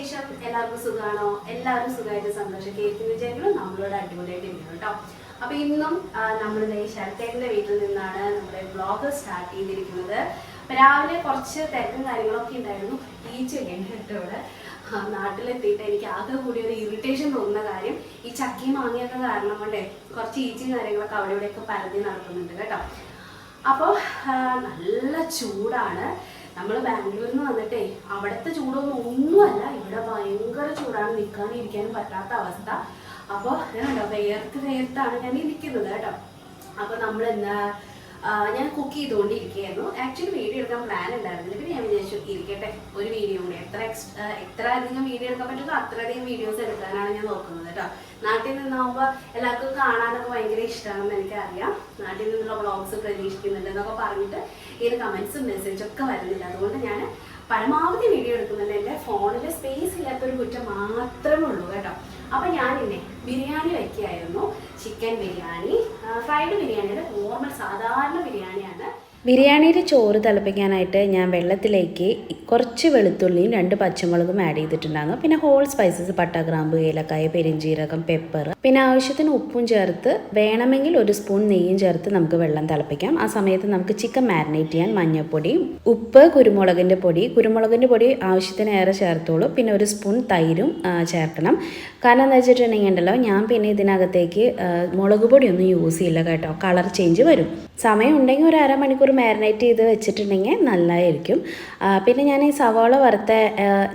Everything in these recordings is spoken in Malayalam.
വിശേഷം? എല്ലാവർക്കും സുഖമാണോ? എല്ലാവരും സുഖമായിട്ട് സന്തോഷം കേൾക്കുന്ന വിചാരിക്കണം. നമ്മളോട് അടിപൊളിയായിട്ട് ഇരിക്കണം കേട്ടോ. അപ്പൊ ഇന്നും നമ്മൾ ശരത്തേന്റെ വീട്ടിൽ നിന്നാണ് നമ്മുടെ വ്ളോഗ് സ്റ്റാർട്ട് ചെയ്തിരിക്കുന്നത്. അപ്പൊ രാവിലെ കുറച്ച് തിരക്കും കാര്യങ്ങളൊക്കെ ഉണ്ടായിരുന്നു. ഈച്ചയൊക്കെ ഉണ്ട് കേട്ടോ ഇവിടെ. നാട്ടിലെത്തിയിട്ട് എനിക്ക് ആകെ കൂടി ഒരു ഇറിറ്റേഷൻ തോന്നുന്ന കാര്യം ഈ ചക്കയും മാങ്ങയൊക്കെ കാരണം കൊണ്ടേ കുറച്ച് ഈച്ചയും കാര്യങ്ങളൊക്കെ അവിടെ ഇവിടെയൊക്കെ പരതി നടക്കുന്നുണ്ട് കേട്ടോ. അപ്പോൾ നല്ല ചൂടാണ്. നമ്മൾ ബാംഗ്ലൂരിൽ നിന്ന് വന്നിട്ടേ അവിടുത്തെ ചൂടൊന്നും ഒന്നുമല്ല, ഇവിടെ ഭയങ്കര ചൂടാണ്, നിൽക്കാനും ഇരിക്കാനും പറ്റാത്ത അവസ്ഥ. അപ്പോൾ ഞാനുണ്ടോ വേർത്താണ് ഞാൻ ഇരിക്കുന്നത് കേട്ടോ. അപ്പോൾ നമ്മൾ ഞാൻ കുക്ക് ചെയ്തുകൊണ്ടിരിക്കുകയായിരുന്നു. ആക്ച്വലി വീഡിയോ എടുക്കാൻ പ്ലാൻ ഉണ്ടായിരുന്നില്ല. പിന്നെ ഞാൻ വിചാരിച്ചു ഇരിക്കട്ടെ ഒരു വീഡിയോ കൂടി, എത്ര അധികം വീഡിയോ എടുക്കാൻ പറ്റുമോ അത്രയധികം വീഡിയോസ് എടുക്കാനാണ് ഞാൻ നോക്കുന്നത് കേട്ടോ. നാട്ടിൽ നിന്നാകുമ്പോൾ എല്ലാവർക്കും കാണാനൊക്കെ ഭയങ്കര ഇഷ്ടമാണെന്ന് എനിക്കറിയാം. നാട്ടിൽ നിന്നുള്ള വ്ളോഗ്സ് പ്രതീക്ഷിക്കുന്നുണ്ട് എന്നൊക്കെ പറഞ്ഞിട്ട് ഇതിന് കമൻസും മെസ്സേജൊക്കെ വരുന്നില്ല. അതുകൊണ്ട് ഞാൻ പരമാവധി വീഡിയോ എടുക്കുന്നുണ്ട്. എൻ്റെ ഫോണിൽ സ്പേസ് ഇല്ലാത്തൊരു കുറ്റം മാത്രമേ ഉള്ളൂ കേട്ടോ. അപ്പം ഞാനിന്നെ ബിരിയാണി വയ്ക്കുകയായിരുന്നു. ചിക്കൻ ബിരിയാണി, ഫ്രൈഡ് ബിരിയാണിയുടെ നോർമൽ സാധാരണ ബിരിയാണിയാണ്. ബിരിയാണിയുടെ ചോറ് തിളപ്പിക്കാനായിട്ട് ഞാൻ വെള്ളത്തിലേക്ക് കുറച്ച് വെളുത്തുള്ളിയും 2 പച്ചമുളകും ആഡ് ചെയ്തിട്ടുണ്ടായിരുന്നു. പിന്നെ ഹോൾ സ്പൈസസ് പട്ട, ഗ്രാമ്പു, ഏലക്കായ, പെരിഞ്ജീരകം, പെപ്പർ, പിന്നെ ആവശ്യത്തിന് ഉപ്പും ചേർത്ത് വേണമെങ്കിൽ 1 സ്പൂൺ നെയ്യും ചേർത്ത് നമുക്ക് വെള്ളം തിളപ്പിക്കാം. ആ സമയത്ത് നമുക്ക് ചിക്കൻ മാരിനേറ്റ് ചെയ്യാൻ മഞ്ഞൾപ്പൊടി, ഉപ്പ്, കുരുമുളകിൻ്റെ പൊടി ആവശ്യത്തിന് ഏറെ ചേർത്തോളൂ. പിന്നെ 1 സ്പൂൺ തൈരും ചേർക്കണം. കാരണം എന്താ വെച്ചിട്ടുണ്ടെങ്കിൽ ഉണ്ടല്ലോ, ഞാൻ പിന്നെ ഇതിനകത്തേക്ക് മുളക് പൊടിയൊന്നും യൂസ് ചെയ്യില്ല കേട്ടോ. കളർ ചേഞ്ച് വരും. സമയം ഉണ്ടെങ്കിൽ ഒരു അരമണിക്കൂർ മാരിനേറ്റ് ചെയ്ത് വെച്ചിട്ടുണ്ടെങ്കിൽ നല്ലതായിരിക്കും. പിന്നെ ഞാൻ ഈ സവാള വറുത്ത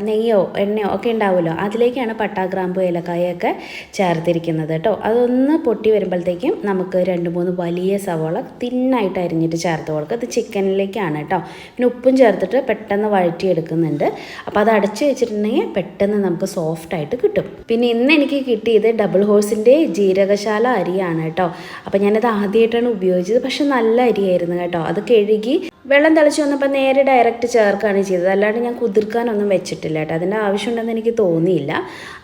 നെയ്യോ എണ്ണയോ ഒക്കെ ഉണ്ടാവുമല്ലോ, അതിലേക്കാണ് പട്ട, ഗ്രാമ്പു, ഏലക്കായൊക്കെ ചേർത്തിരിക്കുന്നത് കേട്ടോ. അതൊന്ന് പൊട്ടി വരുമ്പോഴത്തേക്കും നമുക്ക് 2-3 വലിയ സവാള തിന്നായിട്ട് അരിഞ്ഞിട്ട് ചേർത്ത് കൊടുക്കുക. അത് ചിക്കനിലേക്കാണ് കേട്ടോ. പിന്നെ ഉപ്പും ചേർത്തിട്ട് പെട്ടെന്ന് വഴറ്റിയെടുക്കുന്നുണ്ട്. അപ്പോൾ അത് അടച്ചു വെച്ചിട്ടുണ്ടെങ്കിൽ പെട്ടെന്ന് നമുക്ക് സോഫ്റ്റായിട്ട് കിട്ടും. പിന്നെ ഇന്ന് എനിക്ക് കിട്ടിയത് ഡബിൾ ഹോഴ്സിൻ്റെ ജീരകശാല അരിയാണ് കേട്ടോ. അപ്പോൾ ഞാനത് ആദ്യമായിട്ടാണ് ഉപയോഗിച്ചത്. പക്ഷെ നല്ല അരിയായിരുന്നു കേട്ടോ. അത് കഴുകി വെള്ളം തിളച്ച് വന്നപ്പോൾ നേരെ ഡയറക്റ്റ് ചേർക്കുകയാണ് ചെയ്തത്. അല്ലാണ്ട് ഞാൻ കുതിർക്കാനൊന്നും വെച്ചിട്ടില്ല കേട്ടോ. അതിൻ്റെ ആവശ്യമുണ്ടെന്ന് എനിക്ക് തോന്നിയില്ല.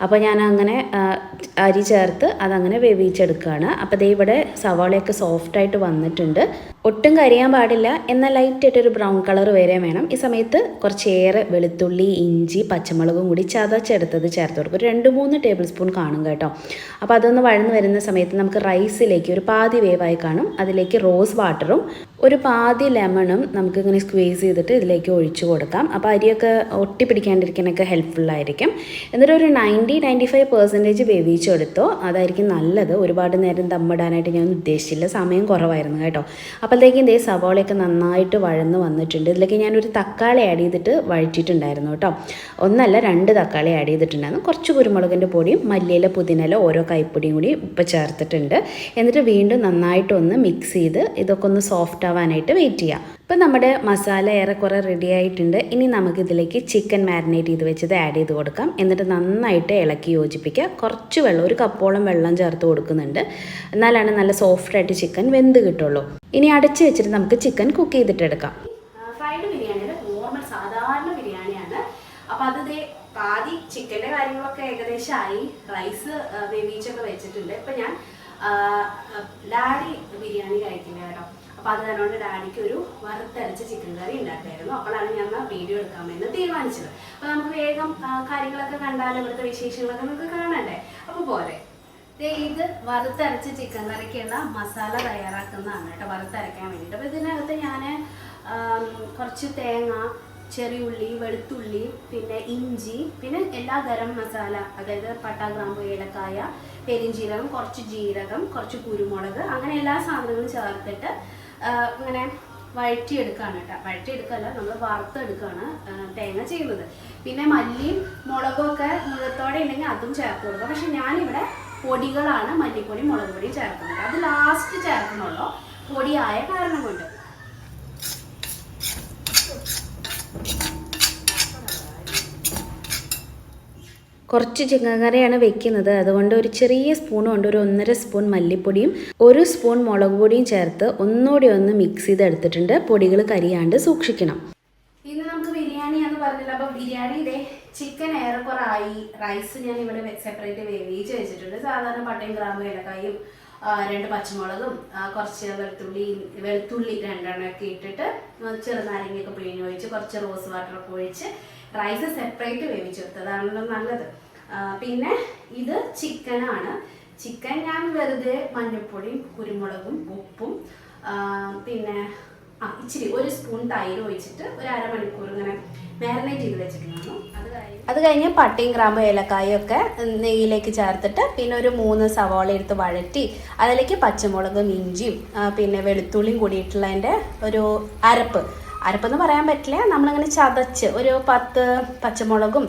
അപ്പോൾ ഞാൻ അങ്ങനെ അരി ചേർത്ത് അതങ്ങനെ വേവിച്ചെടുക്കുകയാണ്. അപ്പോൾ ദേ ഇവിടെ സവാളയൊക്കെ സോഫ്റ്റായിട്ട് വന്നിട്ടുണ്ട്. ഒട്ടും കരിയാൻ പാടില്ല, എന്നാൽ ലൈറ്റായിട്ടൊരു ബ്രൗൺ കളർ വരെ വേണം. ഈ സമയത്ത് കുറച്ചേറെ വെളുത്തുള്ളി, ഇഞ്ചി, പച്ചമുളകും കൂടി ചതച്ചെടുത്തത് ചേർത്ത് കൊടുക്കും. ഒരു 2-3 ടേബിൾ സ്പൂൺ കാണും കേട്ടോ. അപ്പോൾ അതൊന്ന് വഴന്ന് വരുന്ന സമയത്ത് നമുക്ക് റൈസിലേക്ക് ഒരു പാതി വേവായി കാണും. അതിലേക്ക് റോസ് വാട്ടറും ഒരു പാതി ലെമണും നമുക്കിങ്ങനെ സ്ക്വീസ് ചെയ്തിട്ട് ഇതിലേക്ക് ഒഴിച്ചു കൊടുക്കാം. അപ്പോൾ അരിയൊക്കെ ഒട്ടി പിടിക്കാണ്ടിരിക്കാനൊക്കെ ഹെൽപ്ഫുള്ളായിരിക്കും. എന്നിട്ട് ഒരു 90-95% വേവിച്ചെടുത്തോ, അതായിരിക്കും നല്ലത്. ഒരുപാട് നേരം ദമ്മിടാനായിട്ട് ഞാൻ ഉദ്ദേശിച്ചില്ല, സമയം കുറവായിരുന്നു കേട്ടോ. അപ്പോഴത്തേക്കും ഇതേ സവാളയൊക്കെ നന്നായിട്ട് വഴന്ന് വന്നിട്ടുണ്ട്. ഇതിലേക്ക് ഞാനൊരു തക്കാളി ആഡ് ചെയ്തിട്ട് വഴറ്റിയിട്ടുണ്ടായിരുന്നു കേട്ടോ. 1-2 തക്കാളി ആഡ് ചെയ്തിട്ടുണ്ടായിരുന്നു. കുറച്ച് കുരുമുളകിൻ്റെ പൊടിയും മല്ലിയില, പുതിനയില ഓരോ കൈപ്പൊടിയും കൂടി ഇപ്പോൾ ചേർത്തിട്ടുണ്ട്. എന്നിട്ട് വീണ്ടും നന്നായിട്ടൊന്ന് മിക്സ് ചെയ്ത് ഇതൊക്കെ ഒന്ന് സോഫ്റ്റ് ആവാനായിട്ട് വെയിറ്റ് ചെയ്യാം. ഇപ്പം നമ്മുടെ മസാല ഏറെക്കുറെ റെഡി ആയിട്ടുണ്ട്. ഇനി നമുക്കിതിലേക്ക് ചിക്കൻ മാരിനേറ്റ് ചെയ്ത് വെച്ചത് ആഡ് ചെയ്ത് കൊടുക്കാം. എന്നിട്ട് നന്നായിട്ട് ഇളക്കി യോജിപ്പിക്കുക. കുറച്ച് വെള്ളം, 1 കപ്പോളം വെള്ളം ചേർത്ത് കൊടുക്കുന്നുണ്ട്. എന്നാലാണ് നല്ല സോഫ്റ്റായിട്ട് ചിക്കൻ വെന്ത് കിട്ടുള്ളൂ. ഇനി അടച്ച് വെച്ചിട്ട് നമുക്ക് ചിക്കൻ കുക്ക് ചെയ്തിട്ടെടുക്കാം. ഫ്രൈഡ് ബിരിയാണിയുടെ നോർമൽ സാധാരണ ബിരിയാണിയാണ്. അപ്പോൾ അത് പാതി ചിക്കൻ്റെ കാര്യങ്ങളൊക്കെ ഏകദേശം ആയി. റൈസ് വേവിച്ചൊക്കെ വെച്ചിട്ടുണ്ട്. ഇപ്പം ഞാൻ ഡാഡി ബിരിയാണി കഴിക്കില്ല കേട്ടോ. അപ്പോൾ അത് കാരണം ഡാഡിക്ക് ഒരു വറുത്തരച്ച ചിക്കൻ കറി ഉണ്ടാക്കായിരുന്നു. അപ്പോഴാണ് ഞാൻ വീഡിയോ എടുക്കാമെന്ന് തീരുമാനിച്ചത്. അപ്പോൾ നമുക്ക് വേഗം കാര്യങ്ങളൊക്കെ കണ്ടാലും ഇവിടുത്തെ വിശേഷങ്ങളൊക്കെ നമുക്ക് കാണണ്ടേ. അപ്പോൾ പോരെ, ഇത് വറുത്തരച്ച ചിക്കൻ കറിക്കുള്ള മസാല തയ്യാറാക്കുന്നതാണ് കേട്ടോ, വറുത്തരയ്ക്കാൻ വേണ്ടിയിട്ട്. അപ്പോൾ ഇതിനകത്ത് ഞാൻ കുറച്ച് തേങ്ങ, ചെറിയുള്ളി, വെളുത്തുള്ളി, പിന്നെ ഇഞ്ചി, പിന്നെ എല്ലാ ഗരം മസാല, അതായത് പട്ട, ഗ്രാമ്പു, ഏലക്കായ, പെരിഞ്ജീരകം, കുറച്ച് ജീരകം, കുറച്ച് കുരുമുളക്, അങ്ങനെ എല്ലാ സാധനങ്ങളും ചേർത്തിട്ട് ഇങ്ങനെ വഴറ്റിയെടുക്കുകയാണ് കേട്ടോ. വഴറ്റിയെടുക്കല്ല, നമ്മൾ വറുത്തെടുക്കുകയാണ് തേങ്ങ ചെയ്യുന്നത്. പിന്നെ മല്ലിയും മുളകും ഒക്കെ മുഴുത്തോടെ ഉണ്ടെങ്കിൽ അതും ചേർത്ത് കൊടുക്കുക. പക്ഷെ ഞാനിവിടെ പൊടികളാണ്, മല്ലിപ്പൊടി, മുളക് പൊടിയും ചേർക്കുന്നത്. അത് ലാസ്റ്റ് ചേർക്കണമല്ലോ, പൊടിയായ കാരണം കൊണ്ട്. കുറച്ച് ചിക്കൻ കറിയാണ് വെക്കുന്നത്. അതുകൊണ്ട് ഒരു ചെറിയ സ്പൂൺ കൊണ്ട് ഒരു 1.5 സ്പൂൺ മല്ലിപ്പൊടിയും 1 സ്പൂൺ മുളക് പൊടിയും ചേർത്ത് ഒന്നുകൂടി ഒന്ന് മിക്സ് ചെയ്തെടുത്തിട്ടുണ്ട്. പൊടികൾ കരിയാണ്ട് സൂക്ഷിക്കണം. ഇന്ന് നമുക്ക് ബിരിയാണിയാന്ന് പറഞ്ഞില്ല. അപ്പോൾ ബിരിയാണി ഇതേ ചിക്കൻ ഏറെക്കുറെ ആയി. റൈസ് ഞാൻ ഇവിടെ സെപ്പറേറ്റ് വേവിച്ച് വെച്ചിട്ടുണ്ട്. സാധാരണ പട്ടയും, ഗ്രാമ്പും, ഏലക്കായും, 2 പച്ചമുളകും, കുറച്ച് വെളുത്തുള്ളി 2 എണ്ണം ഒക്കെ ഇട്ടിട്ട് ചെറുനാരങ്ങയൊക്കെ പിഴിഞ്ഞ് ഒഴിച്ച് കുറച്ച് റോസ് വാട്ടറൊക്കെ ഒഴിച്ച് റൈസ് സെപ്പറേറ്റ് വേവിച്ചെടുത്തതാണല്ലോ നല്ലത്. പിന്നെ ഇത് ചിക്കനാണ്. ചിക്കൻ ഞാൻ വെറുതെ മഞ്ഞൾപ്പൊടിയും കുരുമുളകും ഉപ്പും പിന്നെ ഇച്ചിരി 1 സ്പൂൺ തൈര് ഒഴിച്ചിട്ട് ഒരു അരമണിക്കൂർ ഇങ്ങനെ മാരിനേറ്റ് ചെയ്ത് വെച്ചിട്ടുണ്ടായിരുന്നു. അത് കഴിഞ്ഞ് പട്ടയും ഗ്രാമ്പും ഏലക്കായും ഒക്കെ നെയ്യിലേക്ക് ചേർത്തിട്ട് പിന്നെ ഒരു 3 സവാള എടുത്ത് വഴറ്റി അതിലേക്ക് പച്ചമുളകും ഇഞ്ചിയും പിന്നെ വെളുത്തുള്ളിയും കൂടിയിട്ടുള്ളതിൻ്റെ ഒരു അരപ്പെന്ന് പറയാൻ പറ്റില്ല, നമ്മളിങ്ങനെ ചതച്ച് ഒരു 10 പച്ചമുളകും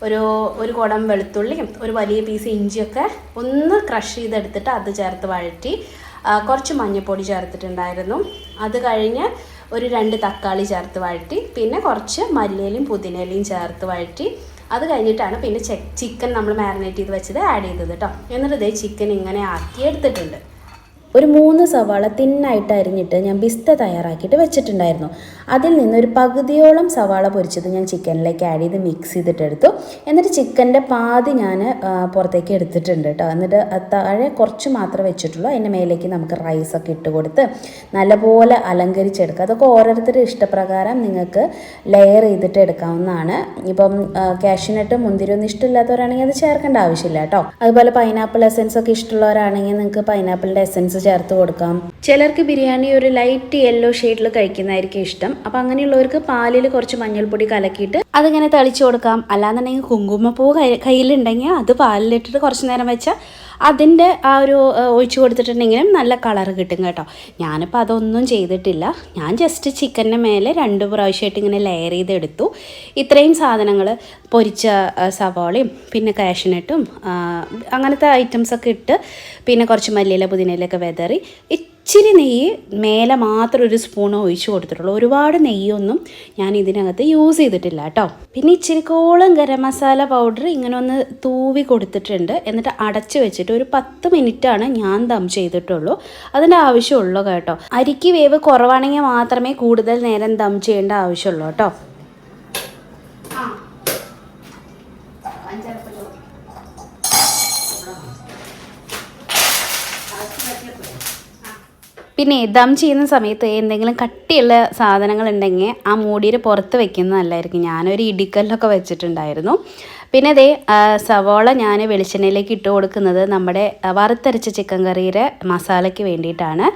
ഒരു കുടം വെളുത്തുള്ളിയും ഒരു വലിയ പീസ് ഇഞ്ചിയൊക്കെ ഒന്ന് ക്രഷ് ചെയ്തെടുത്തിട്ട് അത് ചേർത്ത് വഴറ്റി കുറച്ച് മഞ്ഞൾപ്പൊടി ചേർത്തിട്ടുണ്ടായിരുന്നു. അത് കഴിഞ്ഞ് ഒരു 2 തക്കാളി ചേർത്ത് വഴറ്റി പിന്നെ കുറച്ച് മല്ലിയിലയും പുതിനയിലയും ചേർത്ത് വഴറ്റി അത് കഴിഞ്ഞിട്ടാണ് പിന്നെ ചിക്കൻ നമ്മൾ മാരിനേറ്റ് ചെയ്ത് വെച്ചത് ആഡ് ചെയ്തത് കേട്ടോ. എന്നിട്ട് ഇതേ ചിക്കൻ ഇങ്ങനെ ആക്കി എടുത്തിട്ടുണ്ട്. ഒരു 3 സവാള തിന്നായിട്ട് അരിഞ്ഞിട്ട് ഞാൻ ബിസ്ത തയ്യാറാക്കിയിട്ട് വെച്ചിട്ടുണ്ടായിരുന്നു. അതിൽ നിന്നൊരു പകുതിയോളം സവാള പൊരിച്ചത് ഞാൻ ചിക്കനിലേക്ക് ആഡ് ചെയ്ത് മിക്സ് ചെയ്തിട്ടെടുത്തു. എന്നിട്ട് ചിക്കൻ്റെ പാതി ഞാൻ പുറത്തേക്ക് എടുത്തിട്ടുണ്ട് കേട്ടോ. എന്നിട്ട് താഴെ കുറച്ച് മാത്രമേ വെച്ചിട്ടുള്ളൂ. അതിൻ്റെ മേലേക്ക് നമുക്ക് റൈസൊക്കെ ഇട്ട് കൊടുത്ത് നല്ലപോലെ അലങ്കരിച്ചെടുക്കുക. അതൊക്കെ ഓരോരുത്തരുടെ ഇഷ്ടപ്രകാരം നിങ്ങൾക്ക് ലെയർ ചെയ്തിട്ട് എടുക്കാവുന്നതാണ്. ഇപ്പം കാഷ്യൂനട്ട് മുന്തിരിയൊന്നും ഇഷ്ടമില്ലാത്തവരാണെങ്കിൽ അത് ചേർക്കേണ്ട ആവശ്യമില്ല കേട്ടോ. അതുപോലെ പൈനാപ്പിൾ എസൻസ് ഒക്കെ ഇഷ്ടമുള്ളവരാണെങ്കിൽ നിങ്ങൾക്ക് പൈനാപ്പിളിൻ്റെ എസൻസ് ചേർത്ത് കൊടുക്കാം. ചിലർക്ക് ബിരിയാണി ഒരു ലൈറ്റ് യെല്ലോ ഷെയ്ഡിൽ കഴിക്കുന്നതായിരിക്കും ഇഷ്ടം. അപ്പം അങ്ങനെയുള്ളവർക്ക് പാലിൽ കുറച്ച് മഞ്ഞൾപ്പൊടി കലക്കിയിട്ട് അതിങ്ങനെ തളിച്ചു കൊടുക്കാം. അല്ലാന്നുണ്ടെങ്കിൽ കുങ്കുമപ്പൂ കയ്യിലുണ്ടെങ്കിൽ അത് പാലിലിട്ടിട്ട് കുറച്ച് നേരം വെച്ചാൽ അതിൻ്റെ ആ ഒരു ഒഴിച്ചു കൊടുത്തിട്ടുണ്ടെങ്കിലും നല്ല കളർ കിട്ടും കേട്ടോ. ഞാനിപ്പോൾ അതൊന്നും ചെയ്തിട്ടില്ല. ഞാൻ ജസ്റ്റ് ചിക്കൻ്റെ മേലെ 2 പ്രാവശ്യമായിട്ട് ഇങ്ങനെ ലെയർ ചെയ്തെടുത്തു. ഇത്രയും സാധനങ്ങൾ പൊരിച്ച സവാളയും പിന്നെ കാഷ്യൂനട്ടും അങ്ങനത്തെ ഐറ്റംസൊക്കെ ഇട്ട് പിന്നെ കുറച്ച് മല്ലിയില പുതിനയിലൊക്കെ വെതറി ഇച്ചിരി നെയ്യ് മേലെ മാത്രം 1 സ്പൂൺ ഒഴിച്ചു കൊടുത്തിട്ടുള്ളൂ. ഒരുപാട് നെയ്യൊന്നും ഞാൻ ഇതിനകത്ത് യൂസ് ചെയ്തിട്ടില്ല കേട്ടോ. പിന്നെ ഇച്ചിരി കോളം ഗരം മസാല പൗഡർ ഇങ്ങനെ ഒന്ന് തൂവി കൊടുത്തിട്ടുണ്ട്. എന്നിട്ട് അടച്ചു വെച്ചിട്ട് ഒരു 10 മിനിറ്റാണ് ഞാൻ ദം ചെയ്തിട്ടുള്ളൂ. അതിൻ്റെ ആവശ്യമുള്ളൂ കേട്ടോ. അരിക്ക് വേവ് കുറവാണെങ്കിൽ മാത്രമേ കൂടുതൽ നേരം ദം ചെയ്യേണ്ട ആവശ്യമുള്ളൂ കേട്ടോ. പിന്നെ ദം ചെയ്യുന്ന സമയത്ത് എന്തെങ്കിലും കട്ടിയുള്ള സാധനങ്ങൾ ഉണ്ടെങ്കിൽ ആ മൂടിയുടെ പുറത്ത് വെക്കുന്നത് നല്ലതായിരിക്കും. ഞാനൊരു ഇടിക്കല്ലൊക്കെ വെച്ചിട്ടുണ്ടായിരുന്നു. പിന്നെ അതേ സവാള ഞാൻ വെളിച്ചെണ്ണയിലേക്ക് ഇട്ട് കൊടുക്കുന്നത് നമ്മുടെ വറുത്തരച്ച ചിക്കൻ കറിയുടെ മസാലയ്ക്ക് വേണ്ടിയിട്ടാണ്.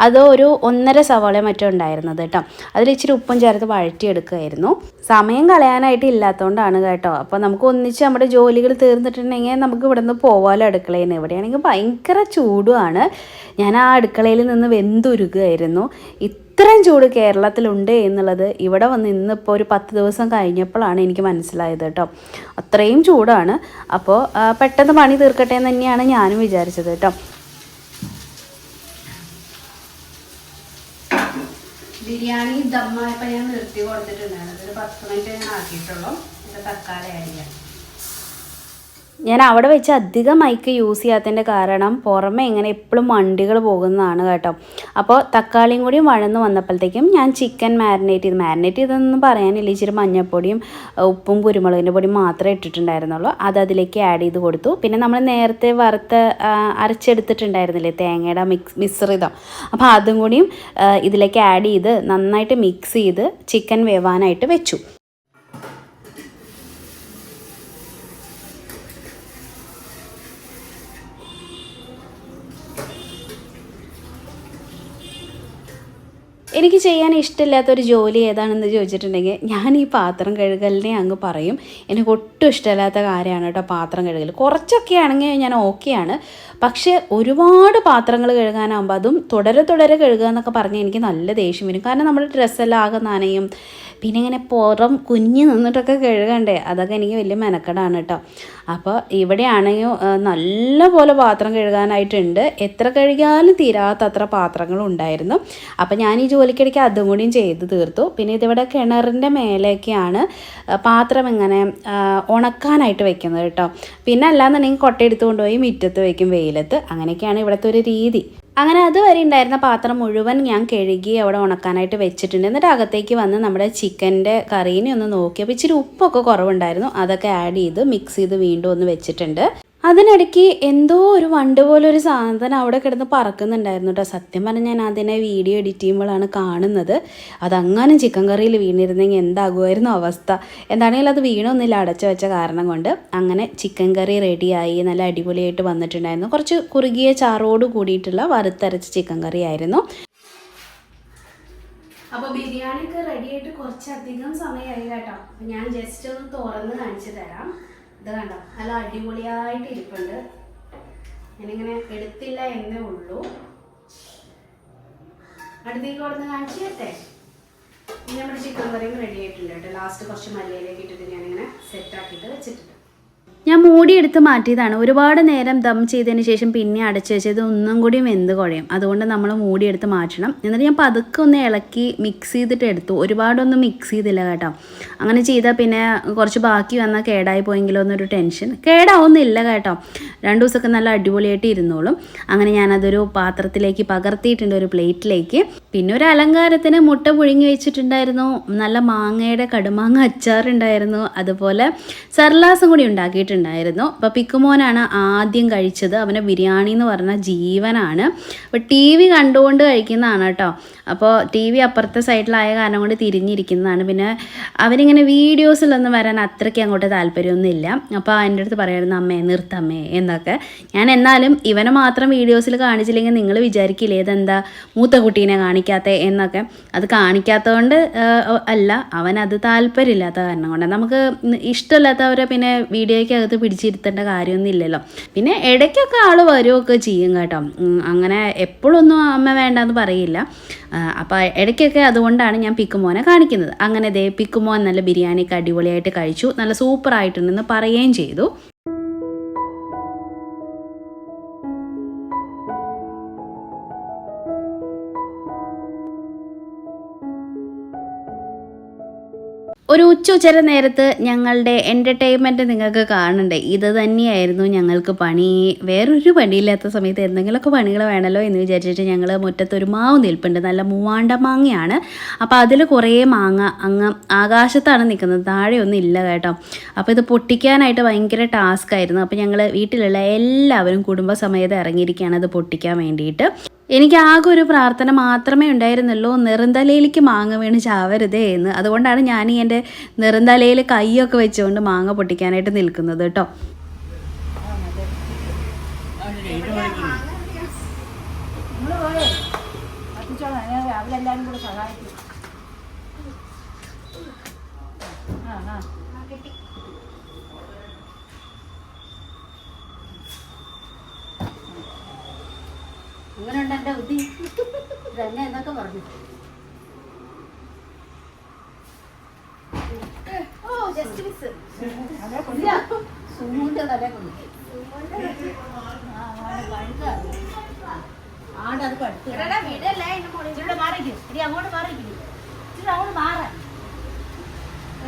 അത് ഒരു 1.5 സവാള മറ്റോ ഉണ്ടായിരുന്നത് കേട്ടോ. അതിൽ ഇച്ചിരി ഉപ്പും ചേർത്ത് വഴറ്റിയെടുക്കുമായിരുന്നു. സമയം കളയാനായിട്ട് ഇല്ലാത്തതുകൊണ്ടാണ് കേട്ടോ. അപ്പോൾ നമുക്ക് ഒന്നിച്ച് നമ്മുടെ ജോലികൾ തീർന്നിട്ടുണ്ടെങ്കിൽ നമുക്ക് ഇവിടെ നിന്ന് പോകാമല്ലോ അടുക്കളയിൽ നിന്ന്. ഇവിടെയാണെങ്കിൽ ഭയങ്കര ചൂടുമാണ്. ഞാൻ ആ അടുക്കളയിൽ നിന്ന് വെന്തുരുകുമായിരുന്നു. ഇത്രയും ചൂട് കേരളത്തിലുണ്ട് എന്നുള്ളത് ഇവിടെ വന്ന് ഇന്നിപ്പോൾ ഒരു 10 ദിവസം കഴിഞ്ഞപ്പോഴാണ് എനിക്ക് മനസ്സിലായത് കേട്ടോ. അത്രയും ചൂടാണ്. അപ്പോൾ പെട്ടെന്ന് പണി തീർക്കട്ടെ എന്ന് തന്നെയാണ് ഞാനും വിചാരിച്ചത് കേട്ടോ. ബിരിയാണി ദമ്മായപ്പോൾ ഞാൻ നിർത്തി കൊടുത്തിട്ടുണ്ടായിരുന്നു. ഒരു 10 മിനിറ്റ് ഞാൻ ആക്കിയിട്ടുള്ളൂ. ഇത് തക്കാളി ആഡ് ചെയ്യാം. ഞാൻ അവിടെ വെച്ച് അധികം മൈക്ക് യൂസ് ചെയ്യാത്തതിൻ്റെ കാരണം പുറമെ ഇങ്ങനെ എപ്പോഴും വണ്ടികൾ പോകുന്നതാണ് കേട്ടോ. അപ്പോൾ തക്കാളിയും കൂടി വഴന്ന് വന്നപ്പോഴത്തേക്കും ഞാൻ ചിക്കൻ മാരിനേറ്റ് ചെയ്തെന്നൊന്നും പറയാനില്ല. ഇച്ചിരി മഞ്ഞൾപ്പൊടിയും ഉപ്പും കുരുമുളകിൻ്റെ പൊടിയും മാത്രമേ ഇട്ടിട്ടുണ്ടായിരുന്നുള്ളൂ. അത് അതിലേക്ക് ആഡ് ചെയ്ത് കൊടുത്തു. പിന്നെ നമ്മൾ നേരത്തെ അരച്ചെടുത്തിട്ടുണ്ടായിരുന്നില്ലേ തേങ്ങയുടെ മിശ്രിതം, അപ്പോൾ അതും കൂടിയും ഇതിലേക്ക് ആഡ് ചെയ്ത് നന്നായിട്ട് മിക്സ് ചെയ്ത് ചിക്കൻ വേവാനായിട്ട് വെച്ചു. എനിക്ക് ചെയ്യാൻ ഇഷ്ടമില്ലാത്തൊരു ജോലി ഏതാണെന്ന് ചോദിച്ചിട്ടുണ്ടെങ്കിൽ ഞാൻ ഈ പാത്രം കഴുകലിനെ അങ്ങ് പറയും. എനിക്ക് ഒട്ടും ഇഷ്ടമില്ലാത്ത കാര്യമാണ് കേട്ടോ പാത്രം കഴുകൽ. കുറച്ചൊക്കെ ആണെങ്കിൽ ഞാൻ ഓക്കെയാണ്. പക്ഷേ ഒരുപാട് പാത്രങ്ങൾ കഴുകാനാകുമ്പോൾ അതും തുടരെ കഴുകുക എന്നൊക്കെ പറഞ്ഞാൽ എനിക്ക് നല്ല ദേഷ്യം വരും. കാരണം നമ്മുടെ ഡ്രസ്സെല്ലാം ആകെ നനയും. പിന്നെ ഇങ്ങനെ പുറം കുഞ്ഞ് നിന്നിട്ടൊക്കെ കഴുകണ്ടേ, അതൊക്കെ എനിക്ക് വലിയ മെനക്കെടാണ് കേട്ടോ. അപ്പോൾ ഇവിടെയാണെങ്കിൽ നല്ല പോലെ പാത്രം കഴുകാനായിട്ടുണ്ട്. എത്ര കഴുകിയാലും തീരാത്തത്ര പാത്രങ്ങളും ഉണ്ടായിരുന്നു. അപ്പോൾ ഞാൻ ഈ ജോലിക്കിടയ്ക്ക് അതും കൂടിയും ചെയ്ത് തീർത്തു. പിന്നെ ഇതിവിടെ കിണറിൻ്റെ മേലേക്കാണ് പാത്രം ഇങ്ങനെ ഉണക്കാനായിട്ട് വെക്കുന്നത് കേട്ടോ. പിന്നെ അല്ലാന്നുണ്ടെങ്കിൽ കൊട്ടയെടുത്ത് കൊണ്ടുപോയി മുറ്റത്ത് വയ്ക്കും വെയിലത്ത്. അങ്ങനെയൊക്കെയാണ് ഇവിടുത്തെ ഒരു രീതി. അങ്ങനെ അതുവരെ ഉണ്ടായിരുന്ന പാത്രം മുഴുവൻ ഞാൻ കഴുകി അവിടെ ഉണക്കാനായിട്ട് വെച്ചിട്ടുണ്ട്. എന്നിട്ട് അകത്തേക്ക് വന്ന് നമ്മുടെ ചിക്കൻ്റെ കറീനെ ഒന്ന് നോക്കിയപ്പോൾ ഇച്ചിരി ഉപ്പൊക്കെ കുറവുണ്ടായിരുന്നു. അതൊക്കെ ആഡ് ചെയ്ത് മിക്സ് ചെയ്ത് വീണ്ടും ഒന്ന് വെച്ചിട്ടുണ്ട്. അതിനിടയ്ക്ക് എന്തോ ഒരു വണ്ട് പോലെ ഒരു സാധനം അവിടെ കിടന്ന് പറക്കുന്നുണ്ടായിരുന്നു കേട്ടോ. സത്യം പറഞ്ഞാൽ ഞാൻ അതിനെ വീഡിയോ എഡിറ്റ് ചെയ്യുമ്പോഴാണ് കാണുന്നത്. അതങ്ങനെ ചിക്കൻ കറിയിൽ വീണിരുന്നെങ്കിൽ എന്താകുമായിരുന്നു അവസ്ഥ. എന്താണെങ്കിലും അത് വീണൊന്നുമില്ല, അടച്ചു വെച്ച കാരണം കൊണ്ട്. അങ്ങനെ ചിക്കൻ കറി റെഡിയായി, നല്ല അടിപൊളിയായിട്ട് വന്നിട്ടുണ്ടായിരുന്നു. കുറച്ച് കുറുകിയ ചാറോട് കൂടിയിട്ടുള്ള വറുത്തരച്ച ചിക്കൻ കറി ആയിരുന്നു. അപ്പോൾ ബിരിയാണിക്ക് റെഡിയായിട്ട് കുറച്ചധികം സമയമായി കേട്ടോ. അപ്പം ഞാൻ ജസ്റ്റ് ഒന്ന് തുറന്ന് കാണിച്ചു തരാം. ഇത് കണ്ടോ, നല്ല അടിപൊളിയായിട്ട് ഇരിപ്പുണ്ട്. ഞാനിങ്ങനെ എടുത്തില്ല എന്നേ ഉള്ളൂ. അടുത്തേക്ക് കൊടുന്ന് കാണിച്ചു തരട്ടെ. ഇനി നമ്മുടെ ചിക്കൻ കറിയും റെഡി ആയിട്ടുണ്ട് കേട്ടോ. ലാസ്റ്റ് കുറച്ച് മല്ലിയിലേക്ക് ഇട്ടിട്ട് ഞാനിങ്ങനെ സെറ്റാക്കിയിട്ട് വെച്ചിട്ടുണ്ട്. ഞാൻ മൂടിയെടുത്ത് മാറ്റിയതാണ്. ഒരുപാട് നേരം ദം ചെയ്തതിന് ശേഷം പിന്നെ അടച്ചു വെച്ചത് ഒന്നും കൂടി വെന്ത് കുഴയും. അതുകൊണ്ട് നമ്മൾ മൂടിയെടുത്ത് മാറ്റണം. എന്നിട്ട് ഞാൻ പതുക്കെ ഒന്ന് ഇളക്കി മിക്സ് ചെയ്തിട്ട് എടുത്തു. ഒരുപാടൊന്നും മിക്സ് ചെയ്തില്ല കേട്ടോ. അങ്ങനെ ചെയ്താൽ പിന്നെ കുറച്ച് ബാക്കി വന്നാൽ കേടായി പോയെങ്കിലോ എന്നൊരു ടെൻഷൻ. കേടാവുന്നില്ല കേട്ടോ, 2 ദിവസമൊക്കെ നല്ല അടിപൊളിയായിട്ട് ഇരുന്നോളും. അങ്ങനെ ഞാനതൊരു പാത്രത്തിലേക്ക് പകർത്തിയിട്ടുണ്ട്, ഒരു പ്ലേറ്റിലേക്ക്. പിന്നെ ഒരു അലങ്കാരത്തിന് മുട്ട പുഴുങ്ങി വെച്ചിട്ടുണ്ടായിരുന്നു. നല്ല മാങ്ങയുടെ കടുമാങ്ങ അച്ചാറുണ്ടായിരുന്നു. അതുപോലെ സർലാസും കൂടി ഉണ്ടാക്കിയിട്ടുണ്ട്. അപ്പോൾ പിക്കുമോനാണ് ആദ്യം കഴിച്ചത്. അവന് ബിരിയാണി എന്ന് പറഞ്ഞ ജീവനാണ്. അപ്പോൾ TV കണ്ടുകൊണ്ട് കഴിക്കുന്നതാണ് കേട്ടോ. അപ്പോൾ TV അപ്പുറത്തെ സൈഡിലായ കാരണം കൊണ്ട് തിരിഞ്ഞിരിക്കുന്നതാണ്. പിന്നെ അവരിങ്ങനെ വീഡിയോസിലൊന്നും വരാൻ അത്രയ്ക്ക് അങ്ങോട്ട് താല്പര്യമൊന്നുമില്ല. അപ്പോൾ എൻ്റെ അടുത്ത് പറയായിരുന്നു അമ്മേ നിർത്തമ്മേ എന്നൊക്കെ. ഞാൻ എന്നാലും ഇവനെ മാത്രം വീഡിയോസിൽ കാണിച്ചില്ലെങ്കിൽ നിങ്ങൾ വിചാരിക്കില്ലേ ഇതെന്താ മൂത്ത കുട്ടീനെ കാണിക്കാത്ത എന്നൊക്കെ. അത് കാണിക്കാത്തതുകൊണ്ട് അല്ല, അവനത് താല്പര്യമില്ലാത്ത കാരണം കൊണ്ട്. നമുക്ക് ഇഷ്ടമില്ലാത്തവരെ പിന്നെ വീഡിയോയ്ക്ക് അകത്ത് പിടിച്ചിരുത്തേണ്ട കാര്യമൊന്നും ഇല്ലല്ലോ. പിന്നെ ഇടയ്ക്കൊക്കെ ആൾ വരുമൊക്കെ ചെയ്യും കേട്ടോ. അങ്ങനെ എപ്പോഴൊന്നും അമ്മ വേണ്ടെന്ന് പറയില്ല. അപ്പോൾ ഇടയ്ക്കൊക്കെ അതുകൊണ്ടാണ് ഞാൻ പിക്കുമോനെ കാണിക്കുന്നത്. അങ്ങനെ ദേ പിക്കുമോൻ നല്ല ബിരിയാണിയൊക്കെ അടിപൊളിയായിട്ട് കഴിച്ചു. നല്ല സൂപ്പറായിട്ടുണ്ടെന്ന് പറയുകയും ചെയ്തു. ഒരു ഉച്ചര നേരത്ത് ഞങ്ങളുടെ എൻ്റർടൈൻമെൻറ്റ് നിങ്ങൾക്ക് കാണണ്ടേ. ഇത് തന്നെയായിരുന്നു ഞങ്ങൾക്ക് പണി. വേറൊരു പണിയില്ലാത്ത സമയത്ത് എന്തെങ്കിലുമൊക്കെ പണികൾ വേണമല്ലോ എന്ന് വിചാരിച്ചിട്ട് ഞങ്ങൾ മുറ്റത്തൊരു മാവ് നിൽപ്പുണ്ട്. നല്ല മൂവാണ്ട മാങ്ങയാണ്. അപ്പോൾ അതിൽ കുറേ മാങ്ങ അങ്ങ് ആകാശത്താണ് നിൽക്കുന്നത്, താഴെയൊന്നും ഇല്ല കേട്ടോ. അപ്പോൾ ഇത് പൊട്ടിക്കാനായിട്ട് ഭയങ്കര ടാസ്ക് ആയിരുന്നു. അപ്പോൾ ഞങ്ങൾ വീട്ടിലുള്ള എല്ലാവരും കുടുംബസമേതം ഇറങ്ങിയിരിക്കുകയാണ് അത് പൊട്ടിക്കാൻ വേണ്ടിയിട്ട്. എനിക്ക് ആകെ ഒരു പ്രാർത്ഥന മാത്രമേ ഉണ്ടായിരുന്നുള്ളൂ, നെറുന്തലയിലേക്ക് മാങ്ങ വീണ് ചാവരുതേ എന്ന്. അതുകൊണ്ടാണ് ഞാൻ ഈ എൻ്റെ നെറുന്തലയിൽ കൈയൊക്കെ വെച്ചുകൊണ്ട് മാങ്ങ പൊട്ടിക്കാനായിട്ട് നിൽക്കുന്നത് കേട്ടോ. അങ്ങനെയുണ്ട് എൻ്റെ ബുദ്ധി. തന്നെ എന്നൊക്കെ പറഞ്ഞു. ഓ ജസ്റ്റ് മിസ്. സുമൂന്റെ തല കൊണ്ടു ആടത് പടുത്ത് മാറിക്കും. ഇനി അങ്ങോട്ട് മാറിക്കും. അങ്ങോട്ട് മാറാൻ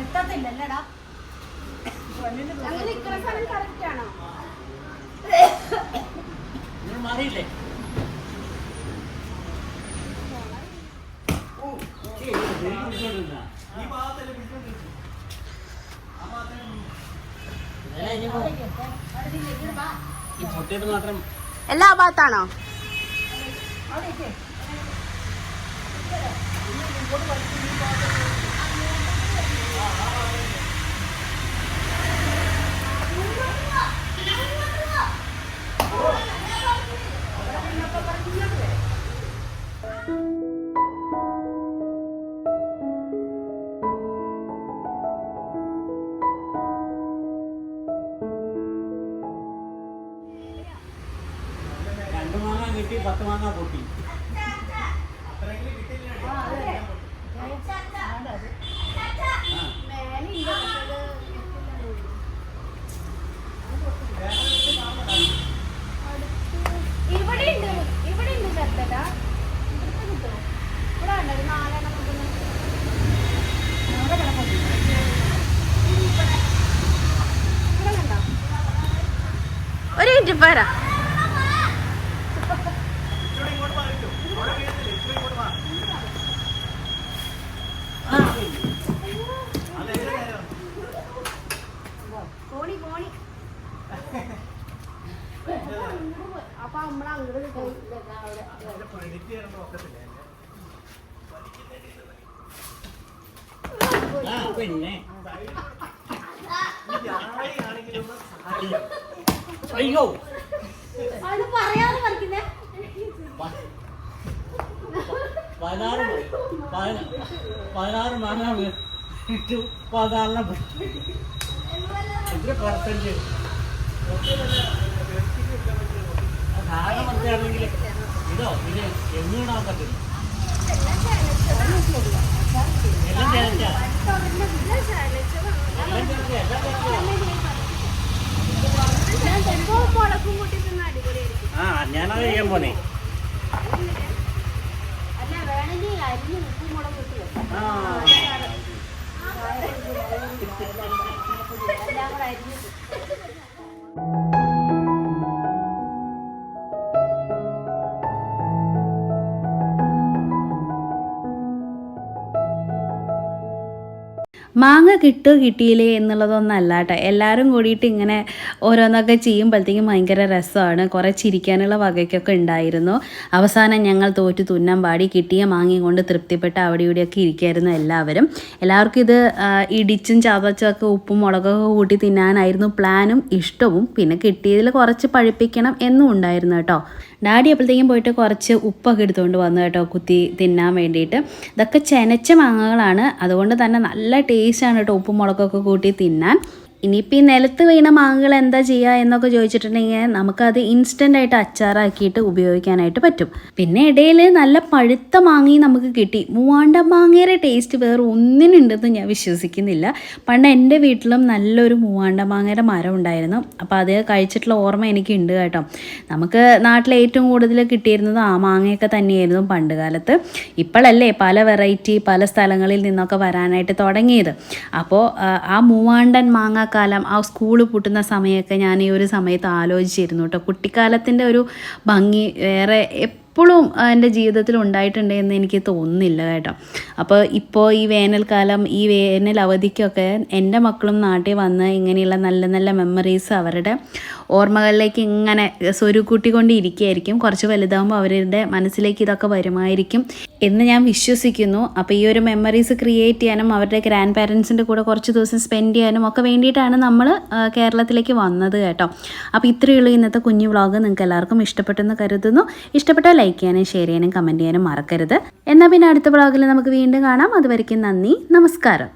എത്തത്തില്ലല്ലടാ. അങ്ങനെ ഇത്ര സ്ഥലം കറക്റ്റ് ആണോ? മാറിയില്ലേ? എല്ലാ ഭാഗത്താണോ? കിട്ടി 10 മാങ്ങ പൊട്ടി. ഒരു മിനിറ്റ് പോരാ. അപ്പൊ നമ്മള് അങ്ങോട്ട് പിന്നെ അയ്യോ അത് പറയാതെ പറിക്കുന്നേ 16 മാങ്ങ ഇട്ടു 16 എത്ര പെർസെന്റ് സാധനം മനസ്സിലാണെങ്കിൽ ഇതോ പിന്നെ എങ്ങനെയാണോ പറ്റില്ല എല്ലാം ചേർച്ച മുളകും കൂട്ടി തിന്നാ അടിപൊളിയായിരിക്കും. ഞാനത് ചെയ്യാൻ പോണേ അല്ല വേണമെങ്കിൽ അരിഞ്ഞ് ഉപ്പും മുളകും ഇട്ട് വെക്കാം. എല്ലാം കൂടെ അരിഞ്ഞ് മാങ്ങ കിട്ടിയില്ലേ എന്നുള്ളതൊന്നല്ല കേട്ടോ. എല്ലാവരും കൂടിയിട്ട് ഇങ്ങനെ ഓരോന്നൊക്കെ ചെയ്യുമ്പോഴത്തേക്കും ഭയങ്കര രസമാണ്. കുറേ ചിരിക്കാനുള്ള വകയ്ക്കൊക്കെ ഉണ്ടായിരുന്നു. അവസാനം ഞങ്ങൾ തോറ്റു തുന്നാൻ പാടി കിട്ടിയ മാങ്ങയും കൊണ്ട് തൃപ്തിപ്പെട്ട് അവിടെ ഇവിടെയൊക്കെ ഇരിക്കുമായിരുന്നു എല്ലാവർക്കും ഇത് ഇടിച്ചും ചതച്ചൊക്കെ ഉപ്പും മുളകൊക്കെ കൂട്ടി തിന്നാനായിരുന്നു പ്ലാനും ഇഷ്ടവും. പിന്നെ കിട്ടിയതിൽ കുറച്ച് പഴുപ്പിക്കണം എന്നും ഉണ്ടായിരുന്നു കേട്ടോ. ഡാഡി അപ്പോഴത്തേക്കും പോയിട്ട് കുറച്ച് ഉപ്പൊക്കെ എടുത്തുകൊണ്ട് വന്നു കേട്ടോ, കുത്തി തിന്നാൻ വേണ്ടിയിട്ട്. ഇതൊക്കെ ചെനച്ച മാങ്ങകളാണ്, അതുകൊണ്ട് തന്നെ നല്ല ടേസ്റ്റാണ് കേട്ടോ ഉപ്പും മുളകൊക്കെ കൂട്ടി തിന്നാൻ. ഇനിയിപ്പോൾ ഈ നിലത്ത് വീണ മാങ്ങകൾ എന്താ ചെയ്യുക എന്നൊക്കെ ചോദിച്ചിട്ടുണ്ടെങ്കിൽ നമുക്കത് ഇൻസ്റ്റൻ്റായിട്ട് അച്ചാറാക്കിയിട്ട് ഉപയോഗിക്കാനായിട്ട് പറ്റും. പിന്നെ ഇടയിൽ നല്ല പഴുത്ത മാങ്ങയും നമുക്ക് കിട്ടി. മൂവാണ്ട മാങ്ങയുടെ ടേസ്റ്റ് വേറെ ഒന്നിനുണ്ടെന്ന് ഞാൻ വിശ്വസിക്കുന്നില്ല. പണ്ട് എൻ്റെ വീട്ടിലും നല്ലൊരു മൂവാണ്ട മാങ്ങയുടെ മരം ഉണ്ടായിരുന്നു. അപ്പോൾ അത് കഴിച്ചിട്ടുള്ള ഓർമ്മ എനിക്കുണ്ട് കേട്ടോ. നമുക്ക് നാട്ടിൽ ഏറ്റവും കൂടുതൽ കിട്ടിയിരുന്നത് ആ മാങ്ങയൊക്കെ തന്നെയായിരുന്നു പണ്ട് കാലത്ത്. ഇപ്പോഴല്ലേ പല വെറൈറ്റി പല സ്ഥലങ്ങളിൽ നിന്നൊക്കെ വരാനായിട്ട് തുടങ്ങിയത്. അപ്പോൾ ആ മൂവാണ്ടൻ മാങ്ങ കാലം, ആ സ്കൂൾ പൂട്ടുന്ന സമയമൊക്കെ ഞാൻ ഈ ഒരു സമയത്ത് ആലോചിച്ചിരുന്നു കേട്ടോ. കുട്ടിക്കാലത്തിൻ്റെ ഒരു ഭംഗി വേറെ എപ്പോഴും എൻ്റെ ജീവിതത്തിൽ ഉണ്ടായിട്ടുണ്ട് എന്ന് എനിക്ക് തോന്നുന്നില്ല കേട്ടോ. അപ്പോൾ ഇപ്പോൾ ഈ വേനൽക്കാലം, ഈ വേനൽ അവധിക്കൊക്കെ എൻ്റെ മക്കളും നാട്ടിൽ വന്ന് ഇങ്ങനെയുള്ള നല്ല നല്ല മെമ്മറീസ് അവരുടെ ഓർമ്മകളിലേക്ക് ഇങ്ങനെ സ്വരുക്കൂട്ടിക്കൊണ്ടിരിക്കുകയായിരിക്കും. കുറച്ച് വലുതാകുമ്പോൾ അവരുടെ മനസ്സിലേക്ക് ഇതൊക്കെ വരുമായിരിക്കും എന്ന് ഞാൻ വിശ്വസിക്കുന്നു. അപ്പോൾ ഈ ഒരു മെമ്മറീസ് ക്രിയേറ്റ് ചെയ്യാനും അവരുടെ ഗ്രാൻഡ് പാരൻസിൻ്റെ കൂടെ കുറച്ച് ദിവസം സ്പെൻഡ് ചെയ്യാനും ഒക്കെ വേണ്ടിയിട്ടാണ് നമ്മൾ കേരളത്തിലേക്ക് വന്നത് കേട്ടോ. അപ്പോൾ ഇത്രയേ ഉള്ളൂ ഇന്നത്തെ കുഞ്ഞു വ്ളോഗ്. നിങ്ങൾക്ക് എല്ലാവർക്കും ഇഷ്ടപ്പെട്ടെന്ന് കരുതുന്നു. ഇഷ്ടപ്പെട്ടാൽ ലൈക്ക് ചെയ്യാനും ഷെയർ ചെയ്യാനും കമൻറ്റ് ചെയ്യാനും മറക്കരുത്. എന്നാൽ പിന്നെ അടുത്ത വ്ളോഗിൽ നമുക്ക് വീണ്ടും കാണാം. അതുവരെയ്ക്കും നന്ദി, നമസ്കാരം.